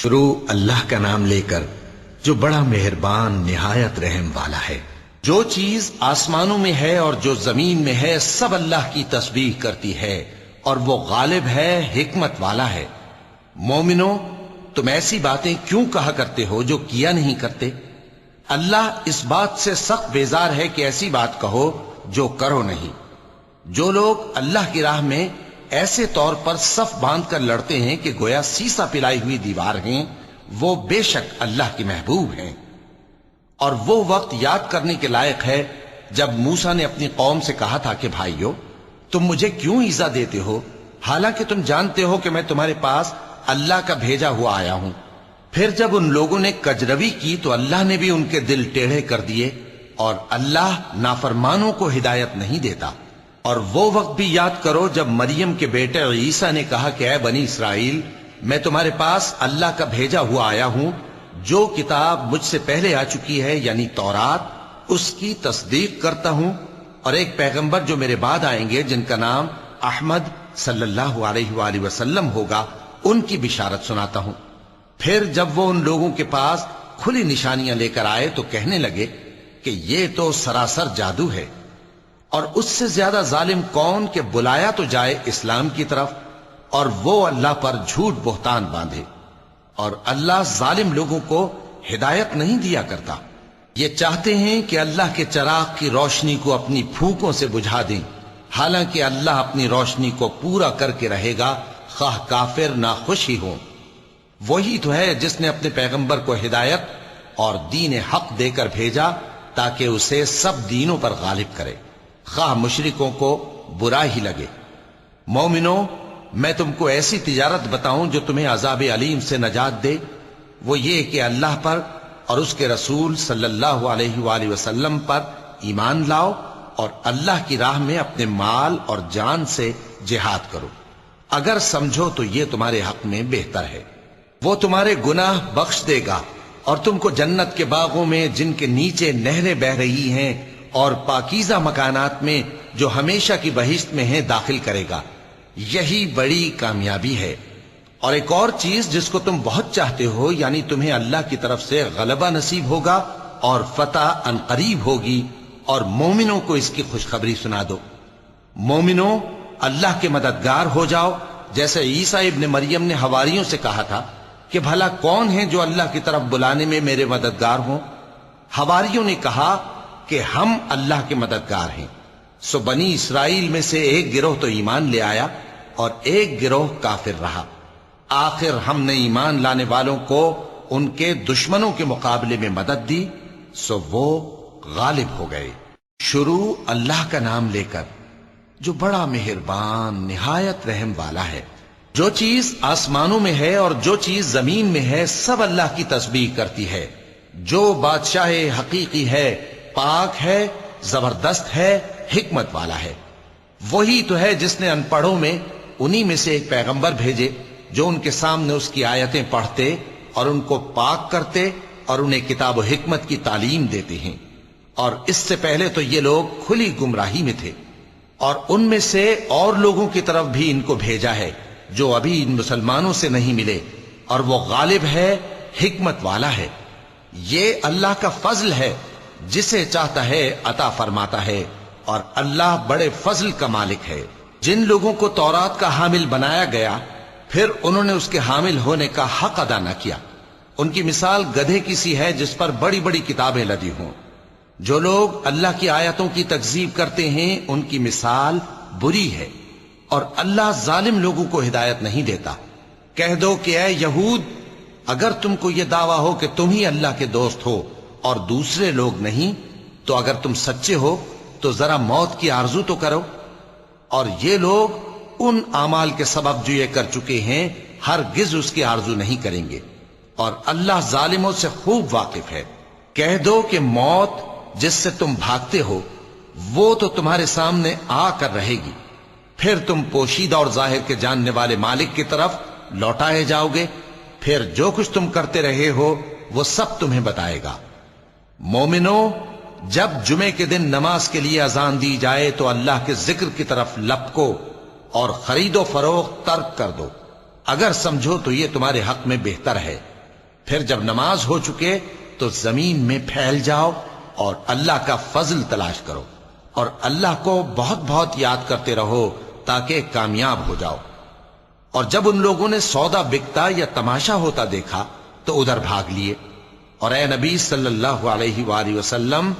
شروع اللہ کا نام لے کر جو بڑا مہربان نہایت رحم والا ہے۔ جو چیز آسمانوں میں ہے اور جو زمین میں ہے سب اللہ کی تسبیح کرتی ہے اور وہ غالب ہے، حکمت والا ہے۔ مومنو، تم ایسی باتیں کیوں کہا کرتے ہو جو کیا نہیں کرتے؟ اللہ اس بات سے سخت بیزار ہے کہ ایسی بات کہو جو کرو نہیں۔ جو لوگ اللہ کی راہ میں ایسے طور پر صف باندھ کر لڑتے ہیں کہ گویا سیسا پلائی ہوئی دیوار ہیں، وہ بے شک اللہ کے محبوب ہیں۔ اور وہ وقت یاد کرنے کے لائق ہے جب موسیٰ نے اپنی قوم سے کہا تھا کہ بھائیو، تم مجھے کیوں ایذا دیتے ہو حالانکہ تم جانتے ہو کہ میں تمہارے پاس اللہ کا بھیجا ہوا آیا ہوں۔ پھر جب ان لوگوں نے کجروی کی تو اللہ نے بھی ان کے دل ٹیڑھے کر دیے، اور اللہ نافرمانوں کو ہدایت نہیں دیتا۔ اور وہ وقت بھی یاد کرو جب مریم کے بیٹے عیسیٰ نے کہا کہ اے بنی اسرائیل، میں تمہارے پاس اللہ کا بھیجا ہوا آیا ہوں، جو کتاب مجھ سے پہلے آ چکی ہے یعنی تورات، اس کی تصدیق کرتا ہوں، اور ایک پیغمبر جو میرے بعد آئیں گے جن کا نام احمد صلی اللہ علیہ وآلہ وسلم ہوگا، ان کی بشارت سناتا ہوں۔ پھر جب وہ ان لوگوں کے پاس کھلی نشانیاں لے کر آئے تو کہنے لگے کہ یہ تو سراسر جادو ہے، اور اس سے زیادہ ظالم کون کہ بلایا تو جائے اسلام کی طرف اور وہ اللہ پر جھوٹ بہتان باندھے۔ اور اللہ ظالم لوگوں کو ہدایت نہیں دیا کرتا۔ یہ چاہتے ہیں کہ اللہ کے چراغ کی روشنی کو اپنی پھونکوں سے بجھا دیں، حالانکہ اللہ اپنی روشنی کو پورا کر کے رہے گا، خواہ کافر ناخوش ہی ہوں۔ وہی تو ہے جس نے اپنے پیغمبر کو ہدایت اور دین حق دے کر بھیجا تاکہ اسے سب دینوں پر غالب کرے، خواہ مشرکوں کو برا ہی لگے۔ مومنو، میں تم کو ایسی تجارت بتاؤں جو تمہیں عذاب علیم سے نجات دے؟ وہ یہ کہ اللہ پر اور اس کے رسول صلی اللہ علیہ وآلہ وسلم پر ایمان لاؤ اور اللہ کی راہ میں اپنے مال اور جان سے جہاد کرو۔ اگر سمجھو تو یہ تمہارے حق میں بہتر ہے۔ وہ تمہارے گناہ بخش دے گا اور تم کو جنت کے باغوں میں جن کے نیچے نہریں بہ رہی ہیں اور پاکیزہ مکانات میں جو ہمیشہ کی بہشت میں ہیں داخل کرے گا۔ یہی بڑی کامیابی ہے۔ اور ایک اور چیز جس کو تم بہت چاہتے ہو، یعنی تمہیں اللہ کی طرف سے غلبہ نصیب ہوگا اور فتح ان قریب ہوگی، اور مومنوں کو اس کی خوشخبری سنا دو۔ مومنوں، اللہ کے مددگار ہو جاؤ، جیسے عیسیٰ ابن مریم نے حواریوں سے کہا تھا کہ بھلا کون ہے جو اللہ کی طرف بلانے میں میرے مددگار ہوں؟ حواریوں نے کہا کہ ہم اللہ کے مددگار ہیں۔ سو بنی اسرائیل میں سے ایک گروہ تو ایمان لے آیا اور ایک گروہ کافر رہا۔ آخر ہم نے ایمان لانے والوں کو ان کے دشمنوں کے مقابلے میں مدد دی، سو وہ غالب ہو گئے۔ شروع اللہ کا نام لے کر جو بڑا مہربان نہایت رحم والا ہے۔ جو چیز آسمانوں میں ہے اور جو چیز زمین میں ہے سب اللہ کی تسبیح کرتی ہے۔ جو بادشاہ حقیقی ہے، پاک ہے، زبردست ہے، حکمت والا ہے۔ وہی تو ہے جس نے ان پڑھوں میں انہی میں سے ایک پیغمبر بھیجے جو ان کے سامنے اس کی آیتیں پڑھتے اور ان کو پاک کرتے اور انہیں کتاب و حکمت کی تعلیم دیتے ہیں۔ اور اس سے پہلے تو یہ لوگ کھلی گمراہی میں تھے، اور ان میں سے اور لوگوں کی طرف بھی ان کو بھیجا ہے جو ابھی ان مسلمانوں سے نہیں ملے، اور وہ غالب ہے، حکمت والا ہے۔ یہ اللہ کا فضل ہے، جسے چاہتا ہے عطا فرماتا ہے، اور اللہ بڑے فضل کا مالک ہے۔ جن لوگوں کو تورات کا حامل بنایا گیا پھر انہوں نے اس کے حامل ہونے کا حق ادا نہ کیا، ان کی مثال گدھے کی سی ہے جس پر بڑی بڑی کتابیں لدی ہوں۔ جو لوگ اللہ کی آیتوں کی تکذیب کرتے ہیں ان کی مثال بری ہے، اور اللہ ظالم لوگوں کو ہدایت نہیں دیتا۔ کہہ دو کہ اے یہود، اگر تم کو یہ دعویٰ ہو کہ تم ہی اللہ کے دوست ہو اور دوسرے لوگ نہیں، تو اگر تم سچے ہو تو ذرا موت کی آرزو تو کرو۔ اور یہ لوگ ان اعمال کے سبب جو یہ کر چکے ہیں ہرگز اس کی آرزو نہیں کریں گے، اور اللہ ظالموں سے خوب واقف ہے۔ کہہ دو کہ موت جس سے تم بھاگتے ہو وہ تو تمہارے سامنے آ کر رہے گی، پھر تم پوشیدہ اور ظاہر کے جاننے والے مالک کی طرف لوٹائے جاؤ گے، پھر جو کچھ تم کرتے رہے ہو وہ سب تمہیں بتائے گا۔ مومنو، جب جمعے کے دن نماز کے لیے اذان دی جائے تو اللہ کے ذکر کی طرف لپکو اور خرید و فروخت ترک کر دو۔ اگر سمجھو تو یہ تمہارے حق میں بہتر ہے۔ پھر جب نماز ہو چکے تو زمین میں پھیل جاؤ اور اللہ کا فضل تلاش کرو، اور اللہ کو بہت بہت یاد کرتے رہو تاکہ کامیاب ہو جاؤ۔ اور جب ان لوگوں نے سودا بکتا یا تماشا ہوتا دیکھا تو ادھر بھاگ لیے، اور اے نبی صلی اللہ علیہ وآلہ وسلم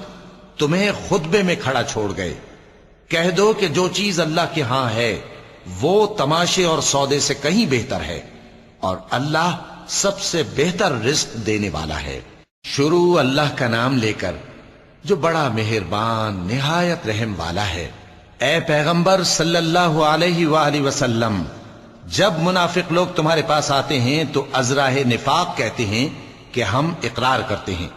تمہیں خطبے میں کھڑا چھوڑ گئے۔ کہہ دو کہ جو چیز اللہ کے ہاں ہے وہ تماشے اور سودے سے کہیں بہتر ہے، اور اللہ سب سے بہتر رزق دینے والا ہے۔ شروع اللہ کا نام لے کر جو بڑا مہربان نہایت رحم والا ہے۔ اے پیغمبر صلی اللہ علیہ وآلہ وسلم، جب منافق لوگ تمہارے پاس آتے ہیں تو ازراہ نفاق کہتے ہیں کہ ہم اقرار کرتے ہیں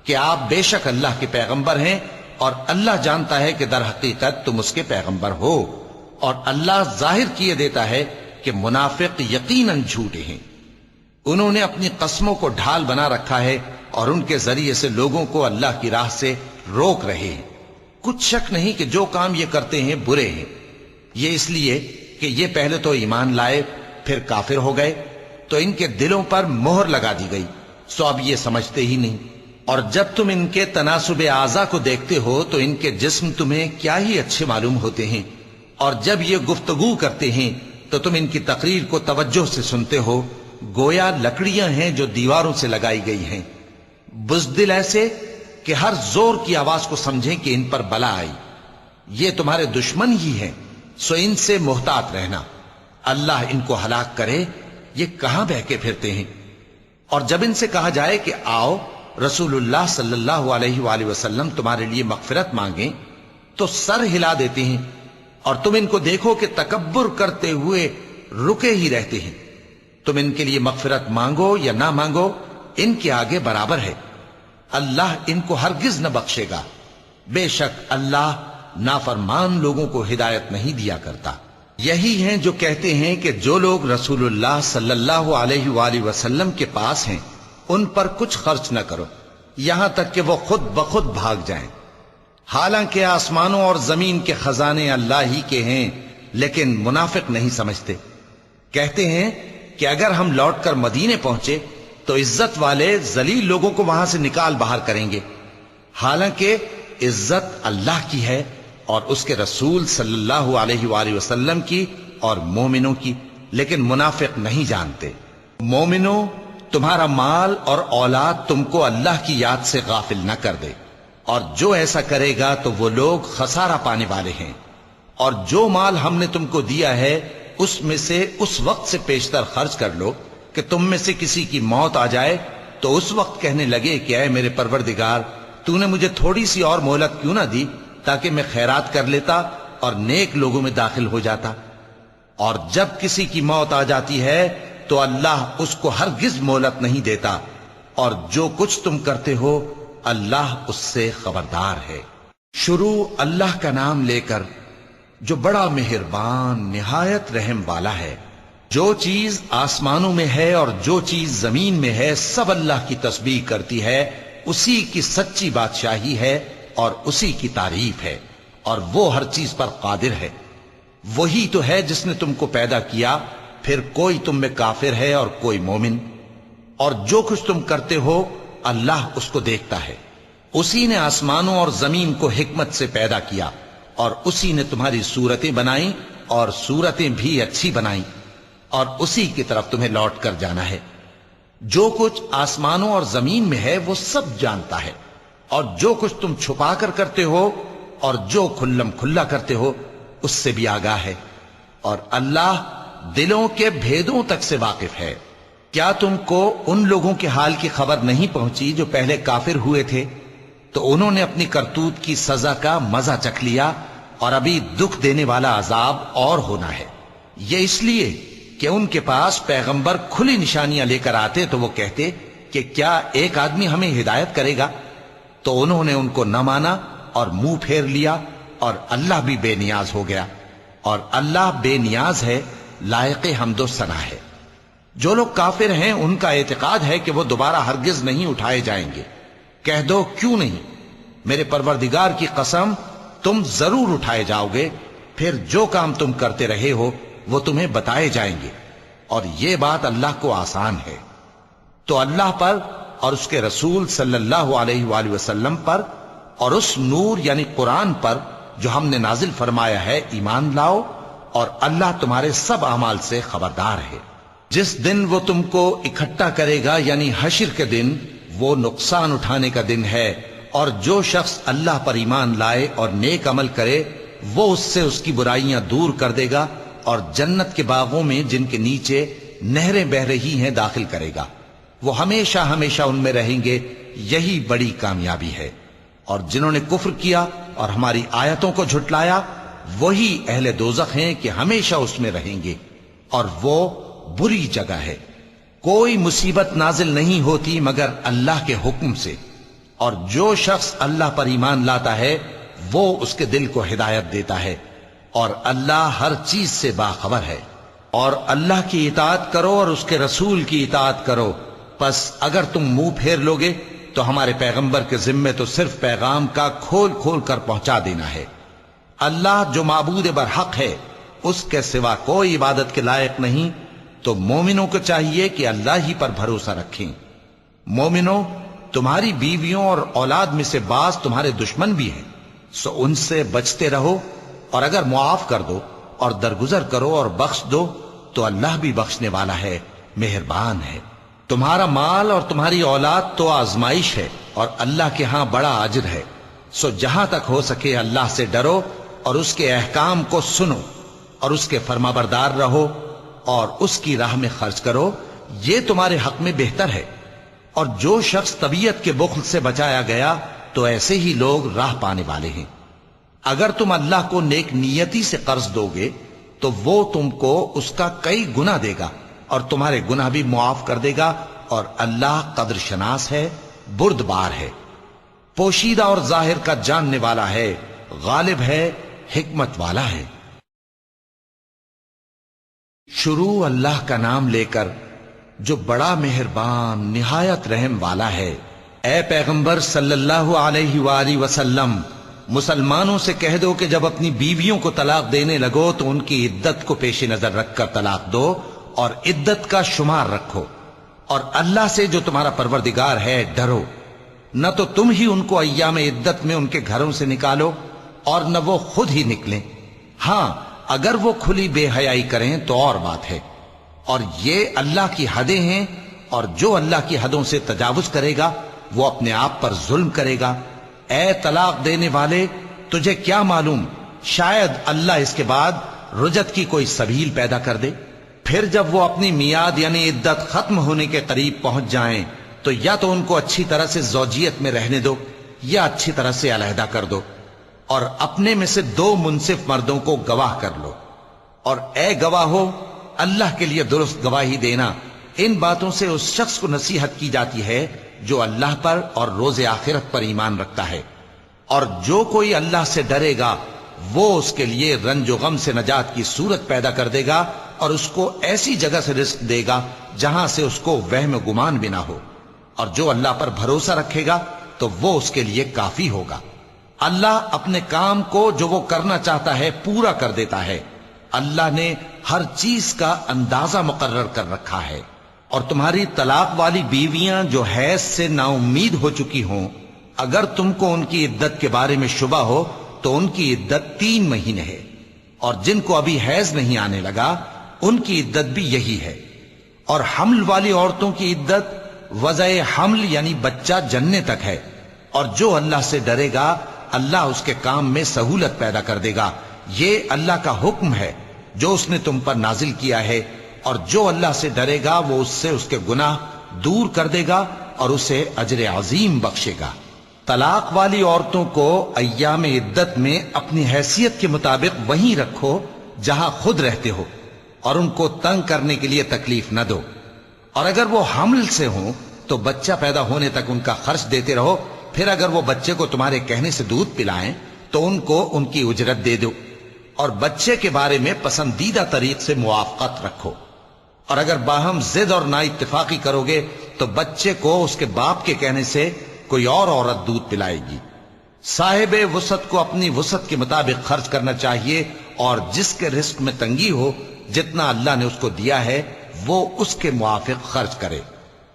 کہ آپ بے شک اللہ کے پیغمبر ہیں، اور اللہ جانتا ہے کہ در حقیقت تم اس کے پیغمبر ہو، اور اللہ ظاہر کیے دیتا ہے کہ منافق یقیناً جھوٹے ہیں۔ انہوں نے اپنی قسموں کو ڈھال بنا رکھا ہے اور ان کے ذریعے سے لوگوں کو اللہ کی راہ سے روک رہے ہیں۔ کچھ شک نہیں کہ جو کام یہ کرتے ہیں برے ہیں، یہ اس لیے کہ یہ پہلے تو ایمان لائے پھر کافر ہو گئے، تو ان کے دلوں پر مہر لگا دی گئی، سو اب یہ سمجھتے ہی نہیں۔ اور جب تم ان کے تناسب اعضاء کو دیکھتے ہو تو ان کے جسم تمہیں کیا ہی اچھے معلوم ہوتے ہیں، اور جب یہ گفتگو کرتے ہیں تو تم ان کی تقریر کو توجہ سے سنتے ہو، گویا لکڑیاں ہیں جو دیواروں سے لگائی گئی ہیں، بزدل ایسے کہ ہر زور کی آواز کو سمجھیں کہ ان پر بلا آئی۔ یہ تمہارے دشمن ہی ہیں، سو ان سے محتاط رہنا، اللہ ان کو ہلاک کرے، یہ کہاں بہکے پھرتے ہیں۔ اور جب ان سے کہا جائے کہ آؤ رسول اللہ صلی اللہ علیہ وآلہ وسلم تمہارے لیے مغفرت مانگیں، تو سر ہلا دیتے ہیں، اور تم ان کو دیکھو کہ تکبر کرتے ہوئے رکے ہی رہتے ہیں۔ تم ان کے لیے مغفرت مانگو یا نہ مانگو، ان کے آگے برابر ہے، اللہ ان کو ہرگز نہ بخشے گا، بے شک اللہ نافرمان لوگوں کو ہدایت نہیں دیا کرتا۔ یہی ہیں جو کہتے ہیں کہ جو لوگ رسول اللہ صلی اللہ علیہ وآلہ وسلم کے پاس ہیں ان پر کچھ خرچ نہ کرو یہاں تک کہ وہ خود بخود بھاگ جائیں، حالانکہ آسمانوں اور زمین کے خزانے اللہ ہی کے ہیں، لیکن منافق نہیں سمجھتے۔ کہتے ہیں کہ اگر ہم لوٹ کر مدینے پہنچے تو عزت والے ذلیل لوگوں کو وہاں سے نکال باہر کریں گے، حالانکہ عزت اللہ کی ہے اور اس کے رسول صلی اللہ علیہ وآلہ وسلم کی اور مومنوں کی، لیکن منافق نہیں جانتے۔ مومنوں، تمہارا مال اور اولاد تم کو اللہ کی یاد سے غافل نہ کر دے، اور جو ایسا کرے گا تو وہ لوگ خسارہ پانے والے ہیں۔ اور جو مال ہم نے تم کو دیا ہے اس میں سے اس وقت سے پیشتر خرچ کر لو کہ تم میں سے کسی کی موت آ جائے تو اس وقت کہنے لگے کہ اے میرے پروردگار، تو نے مجھے تھوڑی سی اور مہلت کیوں نہ دی تاکہ میں خیرات کر لیتا اور نیک لوگوں میں داخل ہو جاتا۔ اور جب کسی کی موت آ جاتی ہے تو اللہ اس کو ہرگز مہلت نہیں دیتا، اور جو کچھ تم کرتے ہو اللہ اس سے خبردار ہے۔ شروع اللہ کا نام لے کر جو بڑا مہربان نہایت رحم والا ہے۔ جو چیز آسمانوں میں ہے اور جو چیز زمین میں ہے سب اللہ کی تسبیح کرتی ہے، اسی کی سچی بادشاہی ہے اور اسی کی تعریف ہے، اور وہ ہر چیز پر قادر ہے۔ وہی تو ہے جس نے تم کو پیدا کیا، پھر کوئی تم میں کافر ہے اور کوئی مومن، اور جو کچھ تم کرتے ہو اللہ اس کو دیکھتا ہے۔ اسی نے آسمانوں اور زمین کو حکمت سے پیدا کیا، اور اسی نے تمہاری صورتیں بنائیں اور صورتیں بھی اچھی بنائیں، اور اسی کی طرف تمہیں لوٹ کر جانا ہے۔ جو کچھ آسمانوں اور زمین میں ہے وہ سب جانتا ہے، اور جو کچھ تم چھپا کر کرتے ہو اور جو کھلم کھلا کرتے ہو اس سے بھی آگاہ ہے، اور اللہ دلوں کے بھیدوں تک سے واقف ہے۔ کیا تم کو ان لوگوں کے حال کی خبر نہیں پہنچی جو پہلے کافر ہوئے تھے تو انہوں نے اپنی کرتوت کی سزا کا مزہ چکھ لیا، اور ابھی دکھ دینے والا عذاب اور ہونا ہے۔ یہ اس لیے کہ ان کے پاس پیغمبر کھلی نشانیاں لے کر آتے تو وہ کہتے کہ کیا ایک آدمی ہمیں ہدایت کرے گا، تو انہوں نے ان کو نہ مانا اور منہ پھیر لیا، اور اللہ بھی بے نیاز ہو گیا، اور اللہ بے نیاز ہے، لائق حمد و ثنا ہے۔ جو لوگ کافر ہیں ان کا اعتقاد ہے کہ وہ دوبارہ ہرگز نہیں اٹھائے جائیں گے۔ کہہ دو کیوں نہیں، میرے پروردگار کی قسم تم ضرور اٹھائے جاؤ گے، پھر جو کام تم کرتے رہے ہو وہ تمہیں بتائے جائیں گے، اور یہ بات اللہ کو آسان ہے۔ تو اللہ پر اور اس کے رسول صلی اللہ علیہ وآلہ وسلم پر اور اس نور یعنی قرآن پر جو ہم نے نازل فرمایا ہے ایمان لاؤ، اور اللہ تمہارے سب اعمال سے خبردار ہے۔ جس دن وہ تم کو اکٹھا کرے گا یعنی حشر کے دن، وہ نقصان اٹھانے کا دن ہے، اور جو شخص اللہ پر ایمان لائے اور نیک عمل کرے وہ اس سے اس کی برائیاں دور کر دے گا اور جنت کے باغوں میں جن کے نیچے نہریں بہ رہی ہیں داخل کرے گا، وہ ہمیشہ ہمیشہ ان میں رہیں گے، یہی بڑی کامیابی ہے۔ اور جنہوں نے کفر کیا اور ہماری آیتوں کو جھٹلایا وہی اہل دوزخ ہیں کہ ہمیشہ اس میں رہیں گے، اور وہ بری جگہ ہے۔ کوئی مصیبت نازل نہیں ہوتی مگر اللہ کے حکم سے، اور جو شخص اللہ پر ایمان لاتا ہے وہ اس کے دل کو ہدایت دیتا ہے، اور اللہ ہر چیز سے باخبر ہے۔ اور اللہ کی اطاعت کرو اور اس کے رسول کی اطاعت کرو، پس اگر تم منہ پھیر لوگے تو ہمارے پیغمبر کے ذمے تو صرف پیغام کا کھول کھول کر پہنچا دینا ہے۔ اللہ جو معبود برحق ہے، اس کے سوا کوئی عبادت کے لائق نہیں، تو مومنوں کو چاہیے کہ اللہ ہی پر بھروسہ رکھیں۔ مومنوں، تمہاری بیویوں اور اولاد میں سے بعض تمہارے دشمن بھی ہیں، سو ان سے بچتے رہو، اور اگر معاف کر دو اور درگزر کرو اور بخش دو تو اللہ بھی بخشنے والا ہے، مہربان ہے۔ تمہارا مال اور تمہاری اولاد تو آزمائش ہے، اور اللہ کے ہاں بڑا اجر ہے، سو جہاں تک ہو سکے اللہ سے ڈرو اور اس کے احکام کو سنو اور اس کے فرمانبردار رہو اور اس کی راہ میں خرچ کرو، یہ تمہارے حق میں بہتر ہے۔ اور جو شخص طبیعت کے بخل سے بچایا گیا تو ایسے ہی لوگ راہ پانے والے ہیں۔ اگر تم اللہ کو نیک نیتی سے قرض دو گے تو وہ تم کو اس کا کئی گنا دے گا اور تمہارے گناہ بھی معاف کر دے گا، اور اللہ قدر شناس ہے، بردبار ہے، پوشیدہ اور ظاہر کا جاننے والا ہے، غالب ہے، حکمت والا ہے۔ شروع اللہ کا نام لے کر جو بڑا مہربان نہایت رحم والا ہے۔ اے پیغمبر صلی اللہ علیہ وآلہ وسلم، مسلمانوں سے کہہ دو کہ جب اپنی بیویوں کو طلاق دینے لگو تو ان کی عدت کو پیش نظر رکھ کر طلاق دو، اور عدت کا شمار رکھو، اور اللہ سے جو تمہارا پروردگار ہے ڈرو۔ نہ تو تم ہی ان کو ایام عدت میں ان کے گھروں سے نکالو اور نہ وہ خود ہی نکلیں، ہاں اگر وہ کھلی بے حیائی کریں تو اور بات ہے، اور یہ اللہ کی حدیں ہیں، اور جو اللہ کی حدوں سے تجاوز کرے گا وہ اپنے آپ پر ظلم کرے گا۔ اے طلاق دینے والے، تجھے کیا معلوم، شاید اللہ اس کے بعد رجعت کی کوئی سبیل پیدا کر دے، پھر جب وہ اپنی میعاد یعنی عدت ختم ہونے کے قریب پہنچ جائیں تو یا تو ان کو اچھی طرح سے زوجیت میں رہنے دو یا اچھی طرح سے علیحدہ کر دو، اور اپنے میں سے 2 منصف مردوں کو گواہ کر لو، اور اے گواہو، اللہ کے لیے درست گواہی دینا۔ ان باتوں سے اس شخص کو نصیحت کی جاتی ہے جو اللہ پر اور روز آخرت پر ایمان رکھتا ہے، اور جو کوئی اللہ سے ڈرے گا وہ اس کے لیے رنج و غم سے نجات کی صورت پیدا کر دے گا، اور اس کو ایسی جگہ سے رزق دے گا جہاں سے اس کو وہم و گمان بھی نہ ہو، اور جو اللہ پر بھروسہ رکھے گا تو وہ اس کے لیے کافی ہوگا۔ اللہ اپنے کام کو جو وہ کرنا چاہتا ہے پورا کر دیتا ہے۔ اللہ نے ہر چیز کا اندازہ مقرر کر رکھا ہے۔ اور تمہاری طلاق والی بیویاں جو حیض سے نا امید ہو چکی ہوں، اگر تم کو ان کی عدت کے بارے میں شبہ ہو تو ان کی عدت 3 مہینے ہے، اور جن کو ابھی حیض نہیں آنے لگا ان کی عدت بھی یہی ہے۔ اور حمل والی عورتوں کی عدت وضع حمل یعنی بچہ جننے تک ہے، اور جو اللہ سے ڈرے گا اللہ اس کے کام میں سہولت پیدا کر دے گا۔ یہ اللہ کا حکم ہے جو اس نے تم پر نازل کیا ہے، اور جو اللہ سے ڈرے گا وہ اس سے اس کے گناہ دور کر دے گا اور اسے اجر عظیم بخشے گا۔ طلاق والی عورتوں کو ایام عدت میں اپنی حیثیت کے مطابق وہیں رکھو جہاں خود رہتے ہو، اور ان کو تنگ کرنے کے لیے تکلیف نہ دو، اور اگر وہ حمل سے ہوں تو بچہ پیدا ہونے تک ان کا خرچ دیتے رہو، پھر اگر وہ بچے کو تمہارے کہنے سے دودھ پلائیں تو ان کو ان کی اجرت دے دو، اور بچے کے بارے میں پسندیدہ طریق سے موافقت رکھو۔ اور اگر باہم ضد اور نا اتفاقی کرو گے تو بچے کو اس کے باپ کے کہنے سے کوئی اور عورت دودھ پلائے گی۔ صاحب وسعت کو اپنی وسعت کے مطابق خرچ کرنا چاہیے، اور جس کے رزق میں تنگی ہو جتنا اللہ نے اس کو دیا ہے وہ اس کے موافق خرچ کرے۔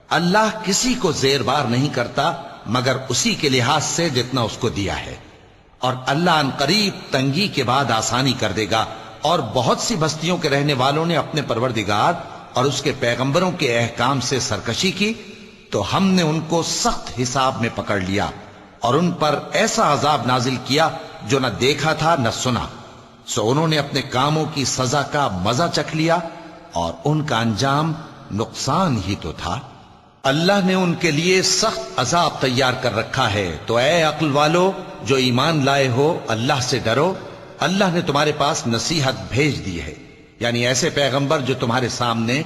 اللہ کسی کو زیر بار نہیں کرتا مگر اسی کے لحاظ سے جتنا اس کو دیا ہے، اور اللہ ان قریب تنگی کے بعد آسانی کر دے گا۔ اور بہت سی بستیوں کے رہنے والوں نے اپنے پروردگار اور اس کے پیغمبروں کے احکام سے سرکشی کی تو ہم نے ان کو سخت حساب میں پکڑ لیا اور ان پر ایسا عذاب نازل کیا جو نہ دیکھا تھا نہ سنا، سو انہوں نے اپنے کاموں کی سزا کا مزہ چکھ لیا اور ان کا انجام نقصان ہی تو تھا۔ اللہ نے ان کے لیے سخت عذاب تیار کر رکھا ہے، تو اے عقل والو جو ایمان لائے ہو اللہ سے ڈرو۔ اللہ نے تمہارے پاس نصیحت بھیج دی ہے، یعنی ایسے پیغمبر جو تمہارے سامنے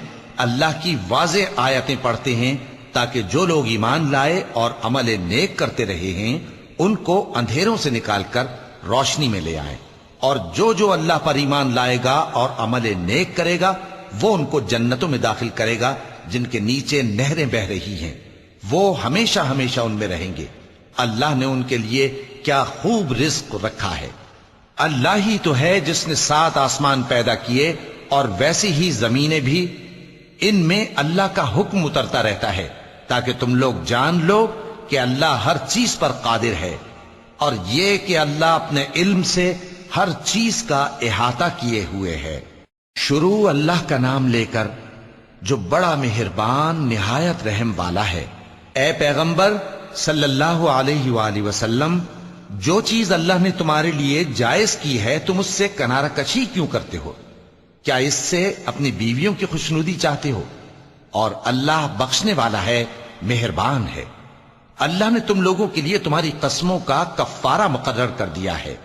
اللہ کی واضح آیتیں پڑھتے ہیں تاکہ جو لوگ ایمان لائے اور عمل نیک کرتے رہے ہیں ان کو اندھیروں سے نکال کر روشنی میں لے آئیں، اور جو اللہ پر ایمان لائے گا اور عمل نیک کرے گا وہ ان کو جنتوں میں داخل کرے گا جن کے نیچے نہریں بہ رہی ہیں، وہ ہمیشہ ہمیشہ ان میں رہیں گے۔ اللہ نے ان کے لیے کیا خوب رزق رکھا ہے۔ اللہ ہی تو ہے جس نے 7 آسمان پیدا کیے اور ویسی ہی زمینیں بھی، ان میں اللہ کا حکم اترتا رہتا ہے تاکہ تم لوگ جان لو کہ اللہ ہر چیز پر قادر ہے، اور یہ کہ اللہ اپنے علم سے ہر چیز کا احاطہ کیے ہوئے ہے۔ شروع اللہ کا نام لے کر جو بڑا مہربان نہایت رحم والا ہے۔ اے پیغمبر صلی اللہ علیہ وآلہ وسلم، جو چیز اللہ نے تمہارے لیے جائز کی ہے تم اس سے کنارہ کشی کیوں کرتے ہو؟ کیا اس سے اپنی بیویوں کی خوشنودی چاہتے ہو؟ اور اللہ بخشنے والا ہے، مہربان ہے۔ اللہ نے تم لوگوں کے لیے تمہاری قسموں کا کفارہ مقرر کر دیا ہے،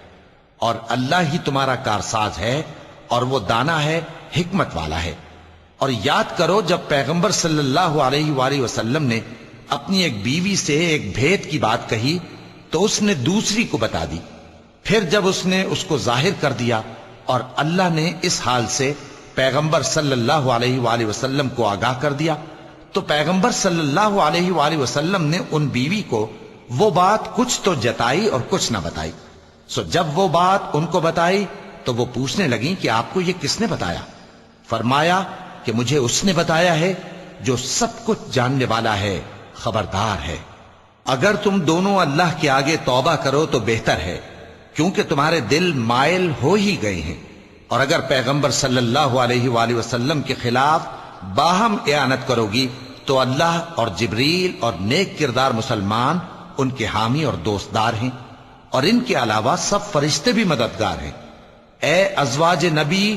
اور اللہ ہی تمہارا کارساز ہے اور وہ دانا ہے، حکمت والا ہے۔ اور یاد کرو جب پیغمبر صلی اللہ علیہ وآلہ وسلم نے اپنی ایک بیوی سے ایک بھید کی بات کہی تو اس نے دوسری کو بتا دی، پھر جب اس نے اس کو ظاہر کر دیا اور اللہ نے اس حال سے پیغمبر صلی اللہ علیہ وآلہ وسلم کو آگاہ کر دیا تو پیغمبر صلی اللہ علیہ وآلہ وسلم نے ان بیوی کو وہ بات کچھ تو جتائی اور کچھ نہ بتائی۔ سو جب وہ بات ان کو بتائی تو وہ پوچھنے لگیں کہ آپ کو یہ کس نے بتایا؟ فرمایا کہ مجھے اس نے بتایا ہے جو سب کچھ جاننے والا ہے، خبردار ہے۔ اگر تم دونوں اللہ کے آگے توبہ کرو تو بہتر ہے، کیونکہ تمہارے دل مائل ہو ہی گئے ہیں، اور اگر پیغمبر صلی اللہ علیہ وآلہ وسلم کے خلاف باہم اعانت کرو گی تو اللہ اور جبریل اور نیک کردار مسلمان ان کے حامی اور دوستدار ہیں، اور ان کے علاوہ سب فرشتے بھی مددگار ہیں۔ اے ازواج نبی،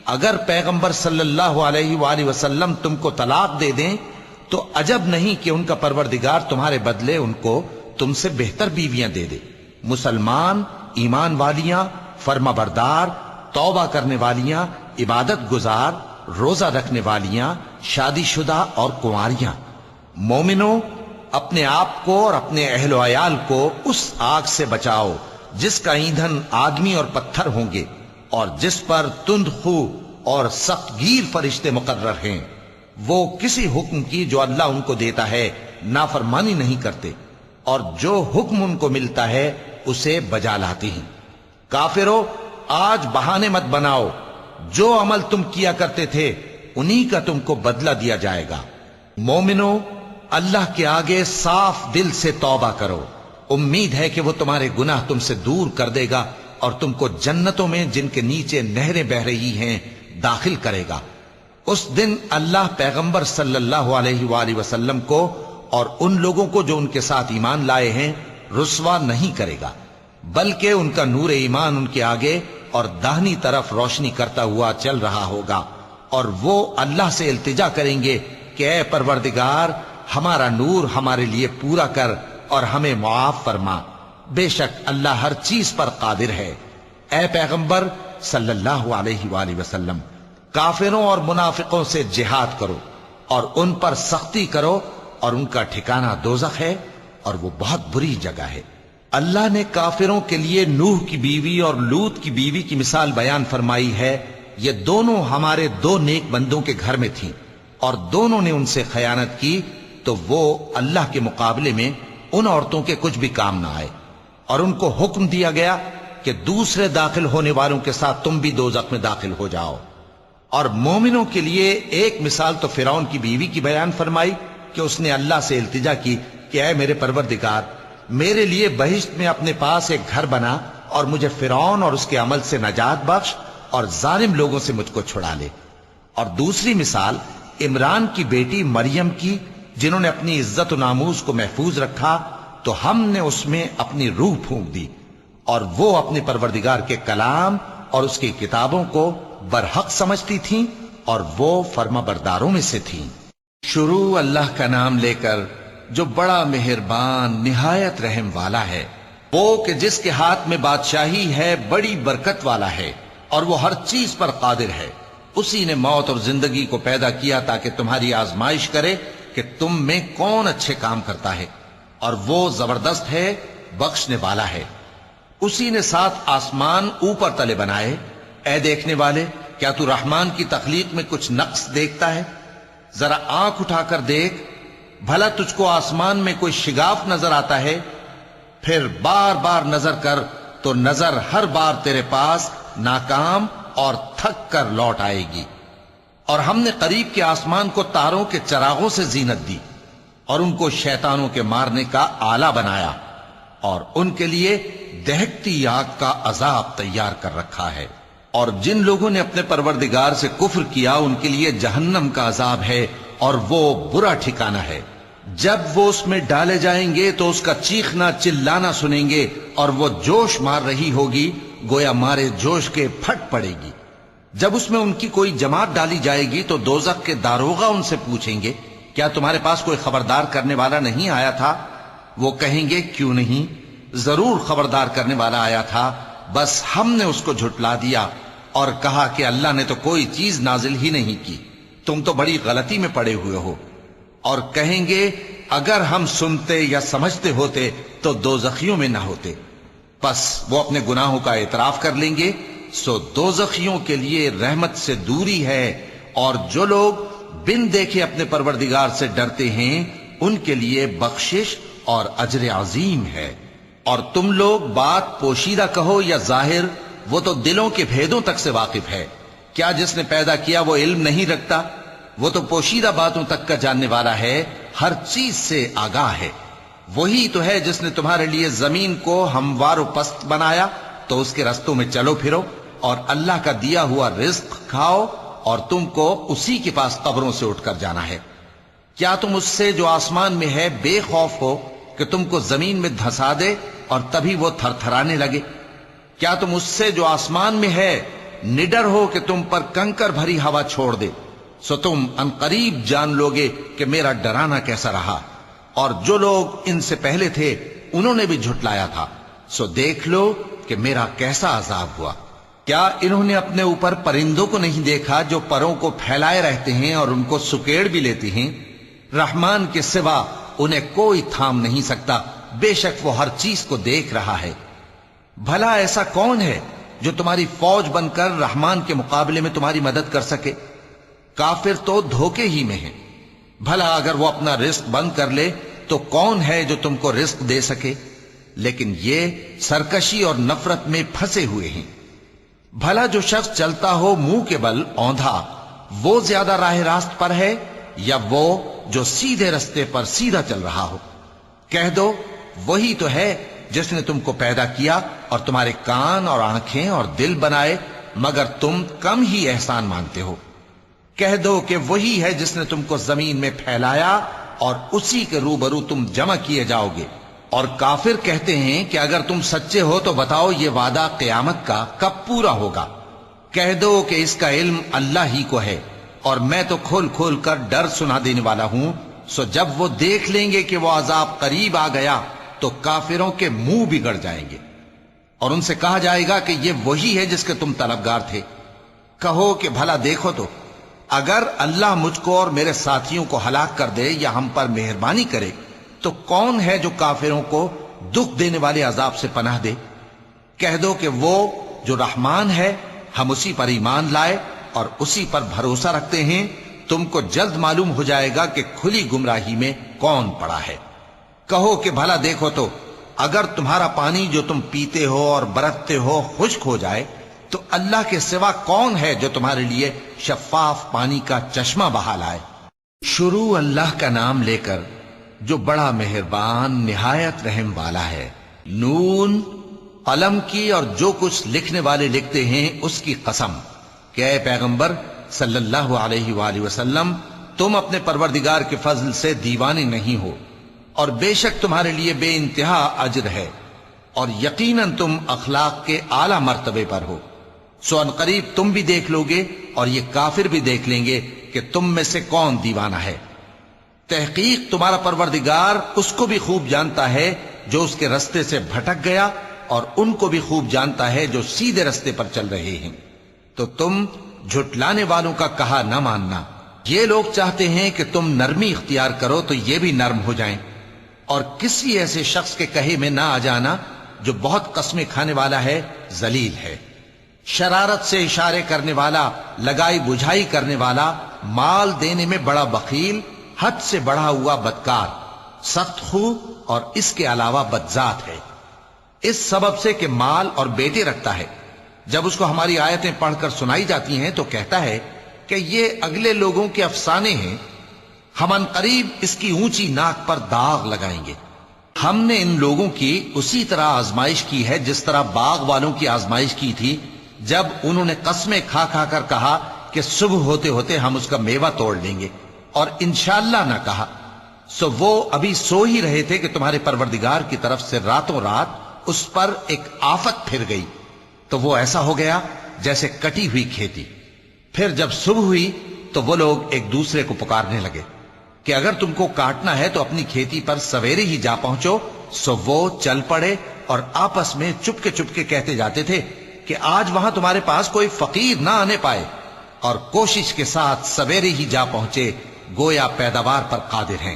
اگر پیغمبر صلی اللہ علیہ وآلہ وسلم تم کو طلاق دے دیں تو عجب نہیں کہ ان کا پروردگار تمہارے بدلے ان کو تم سے بہتر بیویاں دے دے، مسلمان، ایمان والیاں، فرما بردار، توبہ کرنے والیاں، عبادت گزار، روزہ رکھنے والیاں، شادی شدہ اور کنواریاں۔ مومنوں، اپنے آپ کو اور اپنے اہل و عیال کو اس آگ سے بچاؤ جس کا ایندھن آدمی اور پتھر ہوں گے، اور جس پر تند خو اور سخت گیر فرشتے مقرر ہیں۔ وہ کسی حکم کی جو اللہ ان کو دیتا ہے نافرمانی نہیں کرتے، اور جو حکم ان کو ملتا ہے اسے بجا لاتے ہیں۔ کافرو، آج بہانے مت بناؤ، جو عمل تم کیا کرتے تھے انہی کا تم کو بدلہ دیا جائے گا۔ مومنو، اللہ کے آگے صاف دل سے توبہ کرو، امید ہے کہ وہ تمہارے گناہ تم سے دور کر دے گا اور تم کو جنتوں میں جن کے نیچے نہریں بہ رہی ہیں داخل کرے گا۔ اس دن اللہ پیغمبر صلی اللہ علیہ وآلہ وسلم کو اور ان لوگوں کو جو ان کے ساتھ ایمان لائے ہیں رسوا نہیں کرے گا، بلکہ ان کا نور ایمان ان کے آگے اور داہنی طرف روشنی کرتا ہوا چل رہا ہوگا، اور وہ اللہ سے التجا کریں گے کہ اے پروردگار، ہمارا نور ہمارے لیے پورا کر اور ہمیں معاف فرما، بے شک اللہ ہر چیز پر قادر ہے۔ اے پیغمبر صلی اللہ علیہ وآلہ وسلم، کافروں اور منافقوں سے جہاد کرو اور ان پر سختی کرو، اور ان کا ٹھکانہ دوزخ ہے اور وہ بہت بری جگہ ہے۔ اللہ نے کافروں کے لیے نوح کی بیوی اور لوط کی بیوی کی مثال بیان فرمائی ہے۔ یہ دونوں ہمارے 2 نیک بندوں کے گھر میں تھیں، اور دونوں نے ان سے خیانت کی تو وہ اللہ کے مقابلے میں ان عورتوں کے کچھ بھی کام نہ آئے، اور ان کو حکم دیا گیا کہ دوسرے داخل ہونے والوں کے ساتھ تم بھی دوزخ میں داخل ہو جاؤ۔ اور مومنوں کے لیے ایک مثال تو فرعون کی بیوی کی بیان فرمائی کہ اس نے اللہ سے التجا کی کہ اے میرے پروردگار، میرے لیے بہشت میں اپنے پاس ایک گھر بنا اور مجھے فرعون اور اس کے عمل سے نجات بخش اور ظالم لوگوں سے مجھ کو چھڑا لے۔ اور دوسری مثال عمران کی بیٹی مریم کی، جنہوں نے اپنی عزت و ناموس کو محفوظ رکھا تو ہم نے اس میں اپنی روح پھونک دی، اور وہ اپنے پروردگار کے کلام اور اس کی کتابوں کو برحق سمجھتی تھیں اور وہ فرما برداروں میں سے تھیں۔ شروع اللہ کا نام لے کر جو بڑا مہربان نہایت رحم والا ہے، وہ کہ جس کے ہاتھ میں بادشاہی ہے، بڑی برکت والا ہے اور وہ ہر چیز پر قادر ہے۔ اسی نے موت اور زندگی کو پیدا کیا تاکہ تمہاری آزمائش کرے کہ تم میں کون اچھے کام کرتا ہے، اور وہ زبردست ہے، بخشنے والا ہے۔ اسی نے 7 آسمان اوپر تلے بنائے۔ اے دیکھنے والے، کیا تو رحمان کی تخلیق میں کچھ نقص دیکھتا ہے؟ ذرا آنکھ اٹھا کر دیکھ، بھلا تجھ کو آسمان میں کوئی شگاف نظر آتا ہے؟ پھر بار بار نظر کر تو نظر ہر بار تیرے پاس ناکام اور تھک کر لوٹ آئے گی۔ اور ہم نے قریب کے آسمان کو تاروں کے چراغوں سے زینت دی اور ان کو شیطانوں کے مارنے کا آلہ بنایا، اور ان کے لیے دہکتی آگ کا عذاب تیار کر رکھا ہے۔ اور جن لوگوں نے اپنے پروردگار سے کفر کیا ان کے لیے جہنم کا عذاب ہے، اور وہ برا ٹھکانہ ہے۔ جب وہ اس میں ڈالے جائیں گے تو اس کا چیخنا چلانا سنیں گے، اور وہ جوش مار رہی ہوگی، گویا مارے جوش کے پھٹ پڑے گی۔ جب اس میں ان کی کوئی جماعت ڈالی جائے گی تو دوزخ کے داروغہ ان سے پوچھیں گے، کیا تمہارے پاس کوئی خبردار کرنے والا نہیں آیا تھا؟ وہ کہیں گے، کیوں نہیں، ضرور خبردار کرنے والا آیا تھا، بس ہم نے اس کو جھٹلا دیا اور کہا کہ اللہ نے تو کوئی چیز نازل ہی نہیں کی، تم تو بڑی غلطی میں پڑے ہوئے ہو۔ اور کہیں گے، اگر ہم سنتے یا سمجھتے ہوتے تو دوزخیوں میں نہ ہوتے۔ پس وہ اپنے گناہوں کا اعتراف کر لیں گے، سو دوزخیوں کے لیے رحمت سے دوری ہے، اور جو لوگ بن دیکھے اپنے پروردگار سے ڈرتے ہیں ان کے لیے بخشش اور اجر عظیم ہے۔ اور تم لوگ بات پوشیدہ کہو یا ظاہر، وہ تو دلوں کے بھیدوں تک سے واقف ہے۔ کیا جس نے پیدا کیا وہ علم نہیں رکھتا؟ وہ تو پوشیدہ باتوں تک کا جاننے والا ہے، ہر چیز سے آگاہ ہے۔ وہی تو ہے جس نے تمہارے لیے زمین کو ہموار و پست بنایا تو اس کے رستوں میں چلو پھرو، اور اللہ کا دیا ہوا رزق کھاؤ، اور تم کو اسی کے پاس قبروں سے اٹھ کر جانا ہے۔ کیا تم اس سے جو آسمان میں ہے بے خوف ہو کہ تم کو زمین میں دھسا دے اور تبھی وہ تھر تھرانے لگے؟ کیا تم اس سے جو آسمان میں ہے نڈر ہو کہ تم پر کنکر بھری ہوا چھوڑ دے؟ سو تم عنقریب جان لوگے کہ میرا ڈرانا کیسا رہا۔ اور جو لوگ ان سے پہلے تھے انہوں نے بھی جھٹلایا تھا، سو دیکھ لو کہ میرا کیسا عذاب ہوا۔ کیا انہوں نے اپنے اوپر پرندوں کو نہیں دیکھا جو پروں کو پھیلائے رہتے ہیں اور ان کو سکیڑ بھی لیتے ہیں؟ رحمان کے سوا انہیں کوئی تھام نہیں سکتا، بے شک وہ ہر چیز کو دیکھ رہا ہے۔ بھلا ایسا کون ہے جو تمہاری فوج بن کر رحمان کے مقابلے میں تمہاری مدد کر سکے؟ کافر تو دھوکے ہی میں ہے۔ بھلا اگر وہ اپنا رزق بند کر لے تو کون ہے جو تم کو رزق دے سکے؟ لیکن یہ سرکشی اور نفرت میں پھنسے ہوئے ہیں۔ بھلا جو شخص چلتا ہو منہ کے بل اوندھا، وہ زیادہ راہ راست پر ہے یا وہ جو سیدھے رستے پر سیدھا چل رہا ہو؟ کہہ دو، وہی تو ہے جس نے تم کو پیدا کیا اور تمہارے کان اور آنکھیں اور دل بنائے، مگر تم کم ہی احسان مانتے ہو۔ کہہ دو کہ وہی ہے جس نے تم کو زمین میں پھیلایا اور اسی کے روبرو تم جمع کیے جاؤ گے۔ اور کافر کہتے ہیں کہ اگر تم سچے ہو تو بتاؤ یہ وعدہ قیامت کا کب پورا ہوگا؟ کہہ دو کہ اس کا علم اللہ ہی کو ہے، اور میں تو کھول کھول کر ڈر سنا دینے والا ہوں۔ سو جب وہ دیکھ لیں گے کہ وہ عذاب قریب آ گیا تو کافروں کے منہ بگڑ جائیں گے، اور ان سے کہا جائے گا کہ یہ وہی ہے جس کے تم طلبگار تھے۔ کہو کہ بھلا دیکھو تو، اگر اللہ مجھ کو اور میرے ساتھیوں کو ہلاک کر دے یا ہم پر مہربانی کرے تو کون ہے جو کافروں کو دکھ دینے والے عذاب سے پناہ دے؟ کہہ دو کہ وہ جو رحمان ہے، ہم اسی پر ایمان لائے اور اسی پر بھروسہ رکھتے ہیں۔ تم کو جلد معلوم ہو جائے گا کہ کھلی گمراہی میں کون پڑا ہے۔ کہو کہ بھلا دیکھو تو، اگر تمہارا پانی جو تم پیتے ہو اور برتتے ہو خشک ہو جائے تو اللہ کے سوا کون ہے جو تمہارے لیے شفاف پانی کا چشمہ بہا لائے؟ شروع اللہ کا نام لے کر جو بڑا مہربان نہایت رحم والا ہے۔ نون، قلم کی اور جو کچھ لکھنے والے لکھتے ہیں اس کی قسم کہ اے پیغمبر صلی اللہ علیہ وآلہ وسلم، تم اپنے پروردگار کے فضل سے دیوانے نہیں ہو، اور بے شک تمہارے لیے بے انتہا اجر ہے، اور یقیناً تم اخلاق کے اعلی مرتبے پر ہو۔ سو ان قریب تم بھی دیکھ لو گے اور یہ کافر بھی دیکھ لیں گے کہ تم میں سے کون دیوانہ ہے۔ تحقیق تمہارا پروردگار اس کو بھی خوب جانتا ہے جو اس کے رستے سے بھٹک گیا، اور ان کو بھی خوب جانتا ہے جو سیدھے رستے پر چل رہے ہیں۔ تو تم جھٹلانے والوں کا کہا نہ ماننا۔ یہ لوگ چاہتے ہیں کہ تم نرمی اختیار کرو تو یہ بھی نرم ہو جائیں، اور کسی ایسے شخص کے کہے میں نہ آ جانا جو بہت قسمیں کھانے والا ہے، ذلیل ہے، شرارت سے اشارے کرنے والا، لگائی بجھائی کرنے والا، مال دینے میں بڑا بخیل، حد سے بڑھا ہوا بدکار، سخت خو اور اس کے علاوہ بدذات ہے۔ اس سبب سے کہ مال اور بیٹے رکھتا ہے، جب اس کو ہماری آیتیں پڑھ کر سنائی جاتی ہیں تو کہتا ہے کہ یہ اگلے لوگوں کے افسانے ہیں، ہم ان قریب اس کی اونچی ناک پر داغ لگائیں گے۔ ہم نے ان لوگوں کی اسی طرح آزمائش کی ہے جس طرح باغ والوں کی آزمائش کی تھی، جب انہوں نے قسمیں کھا کھا کر کہا کہ صبح ہوتے ہوتے ہم اس کا میوہ توڑ لیں گے، اور انشاءاللہ نہ کہا، سو وہ ابھی سو ہی رہے تھے کہ تمہارے پروردگار کی طرف سے راتوں رات اس پر ایک آفت پھر گئی، تو وہ ایسا ہو گیا جیسے کٹی ہوئی کھیتی۔ پھر جب صبح ہوئی تو وہ لوگ ایک دوسرے کو پکارنے لگے کہ اگر تم کو کاٹنا ہے تو اپنی کھیتی پر سویرے ہی جا پہنچو۔ سو وہ چل پڑے اور آپس میں چپکے کہتے جاتے تھے کہ آج وہاں تمہارے پاس کوئی فقیر نہ آنے پائے، اور کوشش کے ساتھ سویرے ہی جا پہنچے، گویا پیداوار پر قادر ہیں۔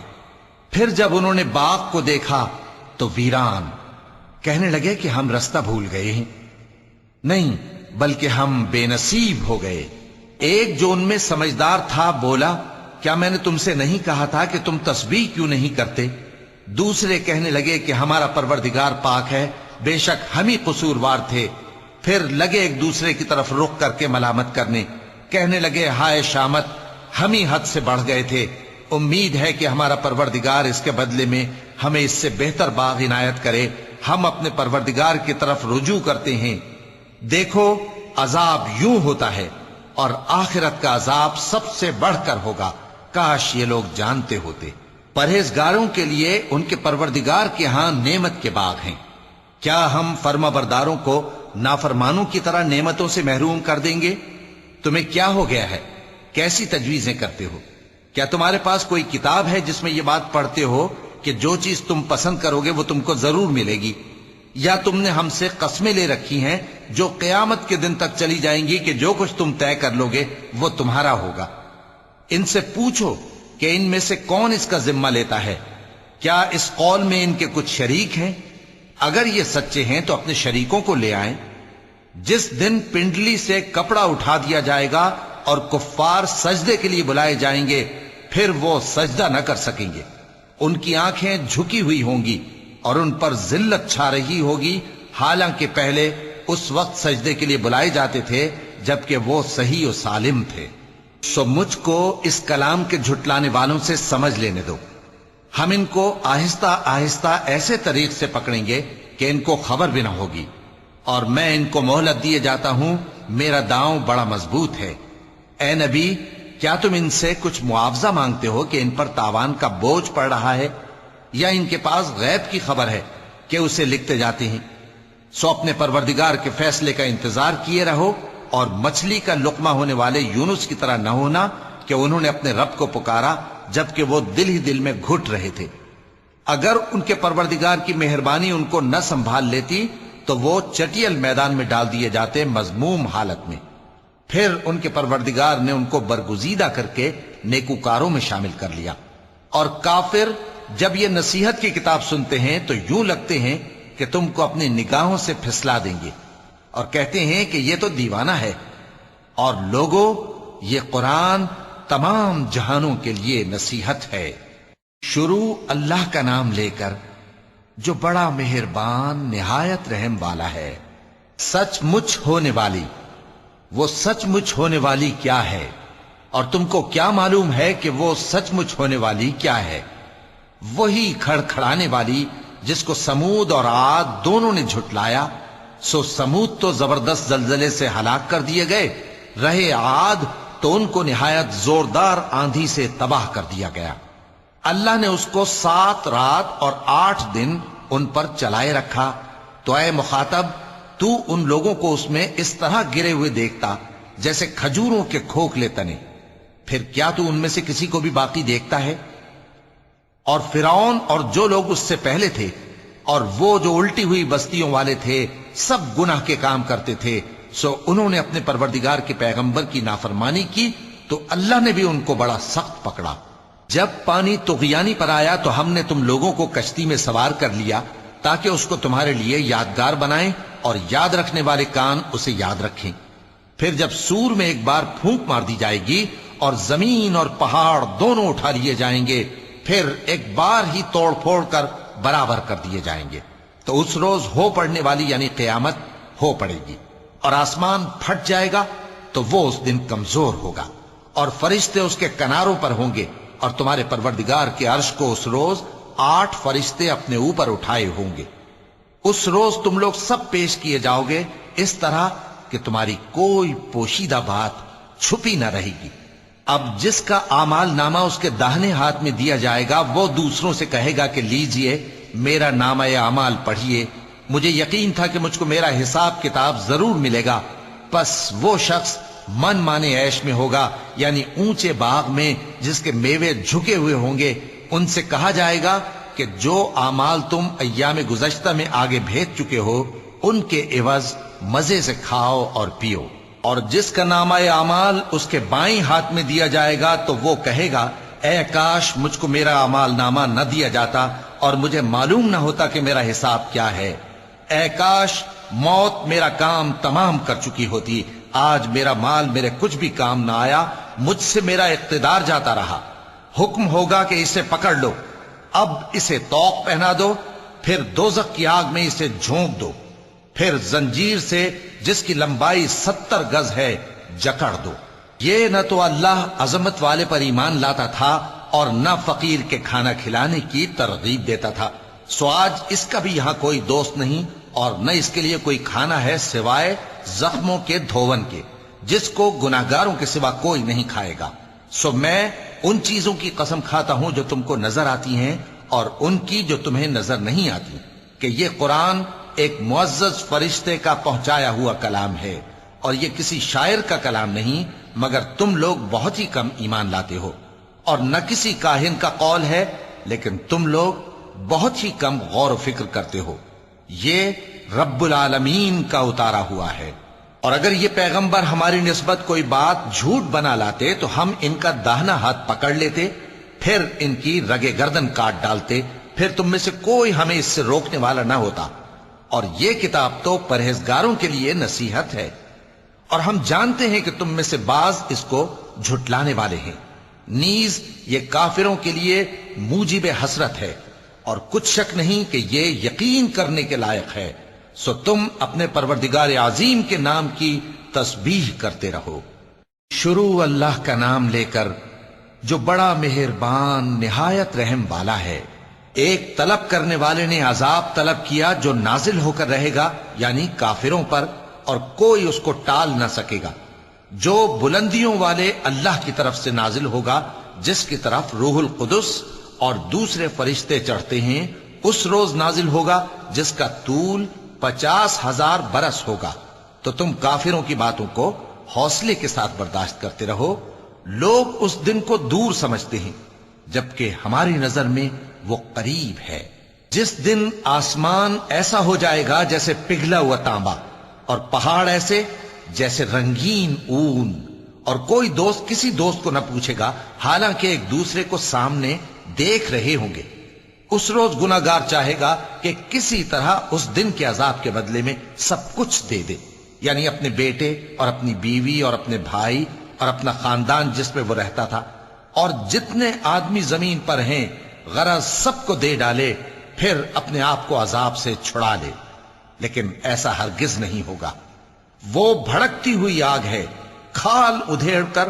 پھر جب انہوں نے باغ کو دیکھا تو ویران، کہنے لگے کہ ہم رستہ بھول گئے ہیں، نہیں بلکہ ہم بے نصیب ہو گئے۔ ایک جو ان میں سمجھدار تھا بولا، کیا میں نے تم سے نہیں کہا تھا کہ تم تسبیح کیوں نہیں کرتے؟ دوسرے کہنے لگے کہ ہمارا پروردگار پاک ہے، بے شک ہم ہی قصوروار تھے۔ پھر لگے ایک دوسرے کی طرف رخ کر کے ملامت کرنے، کہنے لگے ہائے شامت، ہم ہی حد سے بڑھ گئے تھے، امید ہے کہ ہمارا پروردگار اس کے بدلے میں ہمیں اس سے بہتر باغ عنایت کرے، ہم اپنے پروردگار کی طرف رجوع کرتے ہیں۔ دیکھو عذاب یوں ہوتا ہے، اور آخرت کا عذاب سب سے بڑھ کر ہوگا، کاش یہ لوگ جانتے ہوتے۔ پرہیزگاروں کے لیے ان کے پروردگار کے ہاں نعمت کے باغ ہیں۔ کیا ہم فرما برداروں کو نافرمانوں کی طرح نعمتوں سے محروم کر دیں گے؟ تمہیں کیا ہو گیا ہے؟ کیسی تجویزیں کرتے ہو؟ کیا تمہارے پاس کوئی کتاب ہے جس میں یہ بات پڑھتے ہو کہ جو چیز تم پسند کرو گے وہ تم کو ضرور ملے گی؟ یا تم نے ہم سے قسمیں لے رکھی ہیں جو قیامت کے دن تک چلی جائیں گی کہ جو کچھ تم طے کر لو گے وہ تمہارا ہوگا؟ ان سے پوچھو کہ ان میں سے کون اس کا ذمہ لیتا ہے؟ کیا اس قول میں ان کے کچھ شریک ہیں؟ اگر یہ سچے ہیں تو اپنے شریکوں کو لے آئیں۔ جس دن پنڈلی سے کپڑا اٹھا دیا جائے گا اور کفار سجدے کے لیے بلائے جائیں گے، پھر وہ سجدہ نہ کر سکیں گے، ان کی آنکھیں جھکی ہوئی ہوں گی اور ان پر ذلت چھا رہی ہوگی، حالانکہ پہلے اس وقت سجدے کے لیے بلائے جاتے تھے جبکہ وہ صحیح و سالم تھے۔ سو مجھ کو اس کلام کے جھٹلانے والوں سے سمجھ لینے دو، ہم ان کو آہستہ آہستہ ایسے طریق سے پکڑیں گے کہ ان کو خبر بھی نہ ہوگی، اور میں ان کو مہلت دیے جاتا ہوں، میرا داؤں بڑا مضبوط ہے۔ اے نبی، کیا تم ان سے کچھ معاوضہ مانگتے ہو کہ ان پر تاوان کا بوجھ پڑ رہا ہے، یا ان کے پاس غیب کی خبر ہے کہ اسے لکھتے جاتے ہیں؟ سو اپنے پروردگار کے فیصلے کا انتظار کیے رہو، اور مچھلی کا لقمہ ہونے والے یونس کی طرح نہ ہونا کہ انہوں نے اپنے رب کو پکارا جبکہ وہ دل ہی دل میں گھٹ رہے تھے۔ اگر ان کے پروردگار کی مہربانی ان کو نہ سنبھال لیتی تو وہ چٹیل میدان میں ڈال دیے جاتے مذموم حالت میں۔ پھر ان کے پروردگار نے ان کو برگزیدہ کر کے نیکوکاروں میں شامل کر لیا۔ اور کافر جب یہ نصیحت کی کتاب سنتے ہیں تو یوں لگتے ہیں کہ تم کو اپنی نگاہوں سے پھسلا دیں گے، اور کہتے ہیں کہ یہ تو دیوانہ ہے۔ اور لوگوں، یہ قرآن تمام جہانوں کے لیے نصیحت ہے۔ شروع اللہ کا نام لے کر جو بڑا مہربان نہایت رحم والا ہے۔ سچ مچ ہونے والی، وہ سچ مچ ہونے والی کیا ہے، اور تم کو کیا معلوم ہے کہ وہ سچ مچ ہونے والی کیا ہے؟ وہی کھڑکھڑانے والی جس کو سمود اور عاد دونوں نے جھٹلایا. سو سمود تو زبردست زلزلے سے ہلاک کر دیے گئے، رہے عاد تو ان کو نہایت زوردار آندھی سے تباہ کر دیا گیا. اللہ نے اس کو 7 رات اور 8 دن ان پر چلائے رکھا. تو اے مخاطب، تو ان لوگوں کو اس میں اس طرح گرے ہوئے دیکھتا جیسے کھجوروں کے کھوکھلے تنے. پھر کیا تو ان میں سے کسی کو بھی باقی دیکھتا ہے؟ اور فرعون اور جو لوگ اس سے پہلے تھے اور وہ جو الٹی ہوئی بستیوں والے تھے سب گناہ کے کام کرتے تھے. سو انہوں نے اپنے پروردگار کے پیغمبر کی نافرمانی کی تو اللہ نے بھی ان کو بڑا سخت پکڑا. جب پانی طغیانی پر آیا تو ہم نے تم لوگوں کو کشتی میں سوار کر لیا تاکہ اس کو تمہارے لیے یادگار بنائیں اور یاد رکھنے والے کان اسے یاد رکھیں. پھر جب سور میں ایک بار پھونک مار دی جائے گی اور زمین اور پہاڑ دونوں اٹھا لیے جائیں گے، پھر ایک بار ہی توڑ پھوڑ کر برابر کر دیے جائیں گے. تو اس روز ہو پڑنے والی یعنی قیامت ہو پڑے گی اور آسمان پھٹ جائے گا تو وہ اس دن کمزور ہوگا اور فرشتے اس کے کناروں پر ہوں گے اور تمہارے پروردگار کے عرش کو اس روز 8 فرشتے اپنے اوپر اٹھائے ہوں گے. اس روز تم لوگ سب پیش کیے جاؤ گے اس طرح کہ تمہاری کوئی پوشیدہ بات چھپی نہ رہے گی. اب جس کا اعمال نامہ اس کے داہنے ہاتھ میں دیا جائے گا وہ دوسروں سے کہے گا کہ لیجئے میرا نامہ اعمال پڑھیے، مجھے یقین تھا کہ مجھ کو میرا حساب کتاب ضرور ملے گا. پس وہ شخص من مانے عیش میں ہوگا، یعنی اونچے باغ میں جس کے میوے جھکے ہوئے ہوں گے. ان سے کہا جائے گا کہ جو اعمال تم ایام گزشتہ میں آگے بھیج چکے ہو ان کے عوض مزے سے کھاؤ اور پیو. اور جس کا نامہ اعمال اس کے بائیں ہاتھ میں دیا جائے گا تو وہ کہے گا اے کاش مجھ کو میرا اعمال نامہ نہ دیا جاتا اور مجھے معلوم نہ ہوتا کہ میرا حساب کیا ہے. اے کاش موت میرا کام تمام کر چکی ہوتی. آج میرا مال میرے کچھ بھی کام نہ آیا، مجھ سے میرا اقتدار جاتا رہا. حکم ہوگا کہ اسے پکڑ لو، اب اسے طوق پہنا دو، پھر دوزخ کی آگ میں اسے جھونک دو، پھر زنجیر سے جس کی لمبائی 70 گز ہے جکڑ دو. یہ نہ تو اللہ عظمت والے پر ایمان لاتا تھا اور نہ فقیر کے کھانا کھلانے کی ترغیب دیتا تھا. سو آج اس کا بھی یہاں کوئی دوست نہیں اور نہ اس کے لیے کوئی کھانا ہے سوائے زخموں کے دھون کے، جس کو گناہگاروں کے سوا کوئی نہیں کھائے گا. سو میں ان چیزوں کی قسم کھاتا ہوں جو تم کو نظر آتی ہیں اور ان کی جو تمہیں نظر نہیں آتی کہ یہ قرآن ایک معزز فرشتے کا پہنچایا ہوا کلام ہے اور یہ کسی شاعر کا کلام نہیں، مگر تم لوگ بہت ہی کم ایمان لاتے ہو. اور نہ کسی کاہن کا قول ہے لیکن تم لوگ بہت ہی کم غور و فکر کرتے ہو. یہ رب العالمین کا اتارا ہوا ہے. اور اگر یہ پیغمبر ہماری نسبت کوئی بات جھوٹ بنا لاتے تو ہم ان کا داہنا ہاتھ پکڑ لیتے، پھر ان کی رگے گردن کاٹ ڈالتے، پھر تم میں سے کوئی ہمیں اس سے روکنے والا نہ ہوتا. اور یہ کتاب تو پرہیزگاروں کے لیے نصیحت ہے، اور ہم جانتے ہیں کہ تم میں سے بعض اس کو جھٹلانے والے ہیں. نیز یہ کافروں کے لیے موجب حسرت ہے اور کچھ شک نہیں کہ یہ یقین کرنے کے لائق ہے. سو تم اپنے پروردگار عظیم کے نام کی تسبیح کرتے رہو. شروع اللہ کا نام لے کر جو بڑا مہربان نہایت رحم والا ہے. ایک طلب کرنے والے نے عذاب طلب کیا جو نازل ہو کر رہے گا یعنی کافروں پر، اور کوئی اس کو ٹال نہ سکے گا. جو بلندیوں والے اللہ کی طرف سے نازل ہوگا جس کی طرف روح القدس اور دوسرے فرشتے چڑھتے ہیں، اس روز نازل ہوگا جس کا طول 50,000 برس ہوگا. تو تم کافروں کی باتوں کو حوصلے کے ساتھ برداشت کرتے رہو. لوگ اس دن کو دور سمجھتے ہیں جبکہ ہماری نظر میں وہ قریب ہے. جس دن آسمان ایسا ہو جائے گا جیسے پگھلا ہوا تانبا اور پہاڑ ایسے جیسے رنگین اون، اور کوئی دوست کسی دوست کو نہ پوچھے گا حالانکہ ایک دوسرے کو سامنے دیکھ رہے ہوں گے. اس روز گناہگار چاہے گا کہ کسی طرح اس دن کے عذاب کے بدلے میں سب کچھ دے دے، یعنی اپنے بیٹے اور اپنی بیوی اور اپنے بھائی اور اپنا خاندان جس میں وہ رہتا تھا اور جتنے آدمی زمین پر ہیں، غرض سب کو دے ڈالے، پھر اپنے آپ کو عذاب سے چھڑا لے. لیکن ایسا ہرگز نہیں ہوگا. وہ بھڑکتی ہوئی آگ ہے، کھال ادھیڑ کر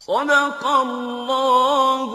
صدق اللہ